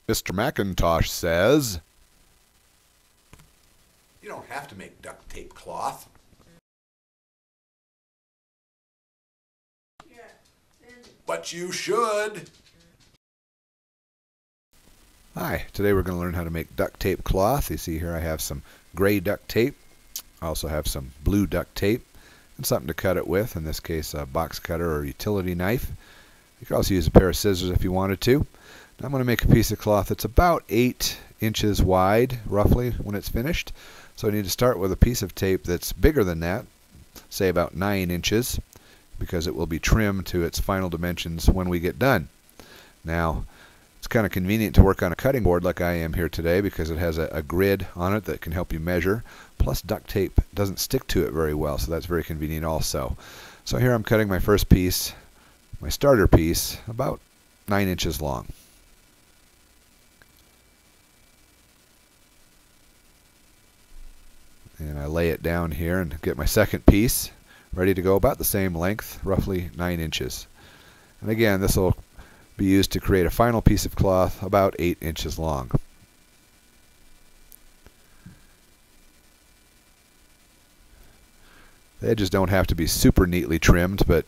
Mr. McIntosh says, You don't have to make duct tape cloth. But you should. Hi, today we're going to learn how to make duct tape cloth. You see here I have some gray duct tape. I also have some blue duct tape and something to cut it with, in this case a box cutter or utility knife. You could also use a pair of scissors if you wanted to. Now I'm going to make a piece of cloth that's about 8 inches wide, roughly, when it's finished. So I need to start with a piece of tape that's bigger than that, say about 9 inches, because it will be trimmed to its final dimensions when we get done. Now, it's kind of convenient to work on a cutting board like I am here today because it has a grid on it that can help you measure. Plus, duct tape doesn't stick to it very well, so that's very convenient also. So here I'm cutting my first piece, my starter piece, about 9 inches long. And I lay it down here and get my second piece ready to go, about the same length, roughly 9 inches. And again, this will be used to create a final piece of cloth about 8 inches long. The edges don't have to be super neatly trimmed, but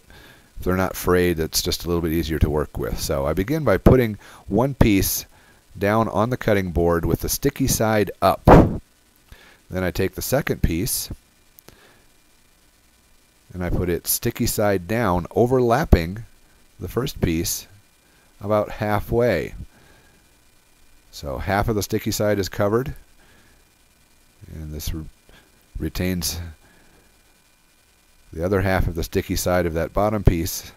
if they're not frayed, it's just a little bit easier to work with. So I begin by putting one piece down on the cutting board with the sticky side up. Then I take the second piece and I put it sticky side down, overlapping the first piece about halfway. So half of the sticky side is covered, and this retains the other half of the sticky side of that bottom piece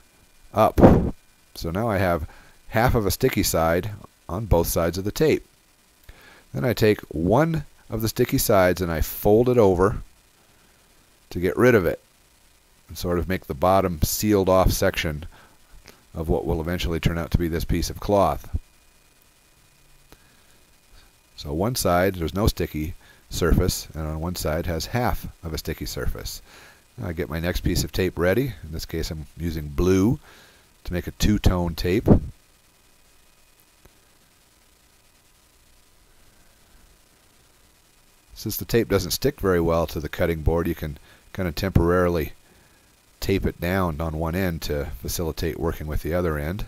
up. So now I have half of a sticky side on both sides of the tape. Then I take one of the sticky sides and I fold it over to get rid of it and sort of make the bottom sealed off section of what will eventually turn out to be this piece of cloth. So one side there's no sticky surface, and on one side has half of a sticky surface. Now I get my next piece of tape ready. In this case I'm using blue to make a two-tone tape. Since the tape doesn't stick very well to the cutting board, you can kind of temporarily tape it down on one end to facilitate working with the other end.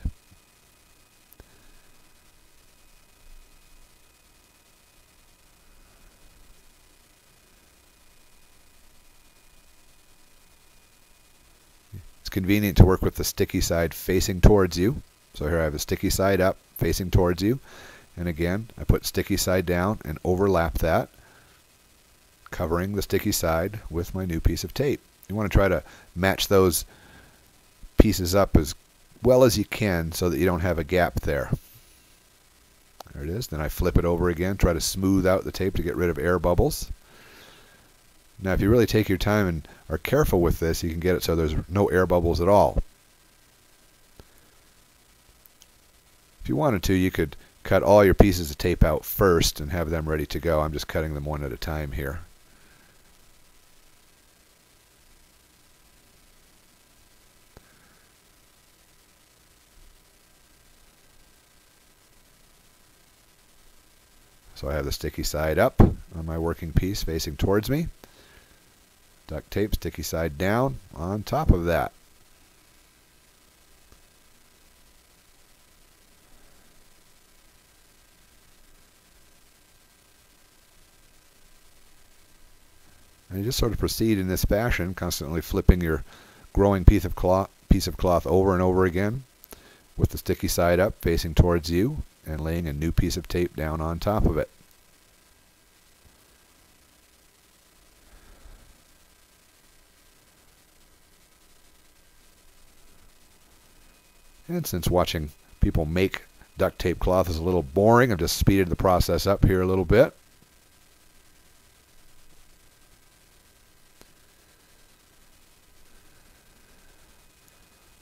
It's convenient to work with the sticky side facing towards you. So here I have a sticky side up facing towards you, and again I put sticky side down and overlap that, covering the sticky side with my new piece of tape. You want to try to match those pieces up as well as you can so that you don't have a gap there. There it is. Then I flip it over again, try to smooth out the tape to get rid of air bubbles. Now if you really take your time and are careful with this, you can get it so there's no air bubbles at all. If you wanted to, you could cut all your pieces of tape out first and have them ready to go. I'm just cutting them one at a time here. So I have the sticky side up on my working piece facing towards me. Duct tape, sticky side down on top of that. And you just sort of proceed in this fashion, constantly flipping your growing piece of cloth over and over again with the sticky side up facing towards you, and laying a new piece of tape down on top of it. And since watching people make duct tape cloth is a little boring, I've just speeded the process up here a little bit.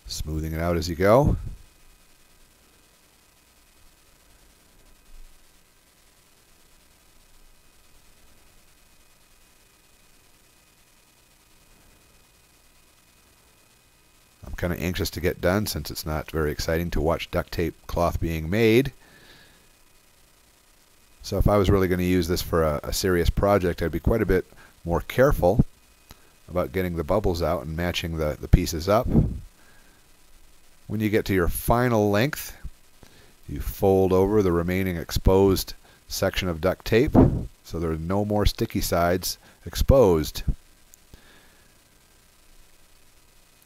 Smoothing it out as you go. I'm kind of anxious to get done since it's not very exciting to watch duct tape cloth being made. So if I was really going to use this for a serious project, I'd be quite a bit more careful about getting the bubbles out and matching the pieces up. When you get to your final length, you fold over the remaining exposed section of duct tape so there are no more sticky sides exposed.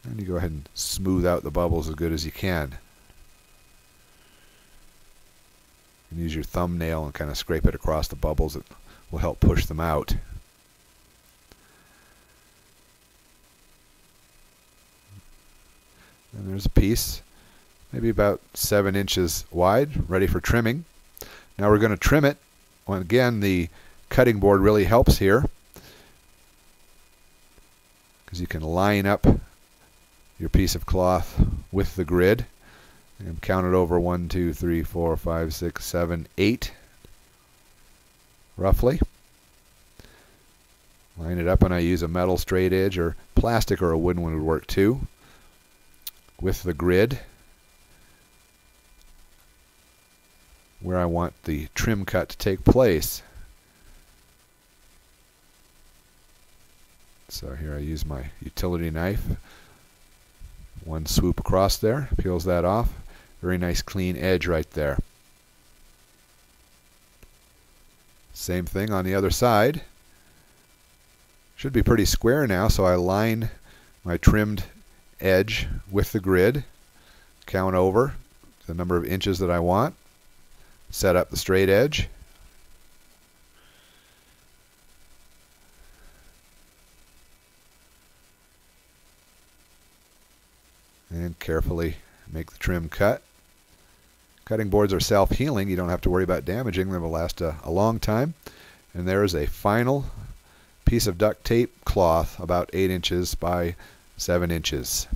And you go ahead and smooth out the bubbles as good as you can. And use your thumbnail and kind of scrape it across the bubbles. It will help push them out. And there's a piece, maybe about 7 inches wide, ready for trimming. Now we're going to trim it. Well, again, the cutting board really helps here, because you can line up your piece of cloth with the grid and count it over 1, 2, 3, 4, 5, 6, 7, 8, roughly. Line it up, and I use a metal straight edge, or plastic or a wooden one would work too, with the grid where I want the trim cut to take place. So here I use my utility knife. One swoop across there, peels that off. Very nice clean edge right there. Same thing on the other side. Should be pretty square now, so I line my trimmed edge with the grid, count over the number of inches that I want, set up the straight edge, and carefully make the trim cut. Cutting boards are self-healing. You don't have to worry about damaging them. They'll last a long time. And there is a final piece of duct tape cloth about 8 inches by 7 inches.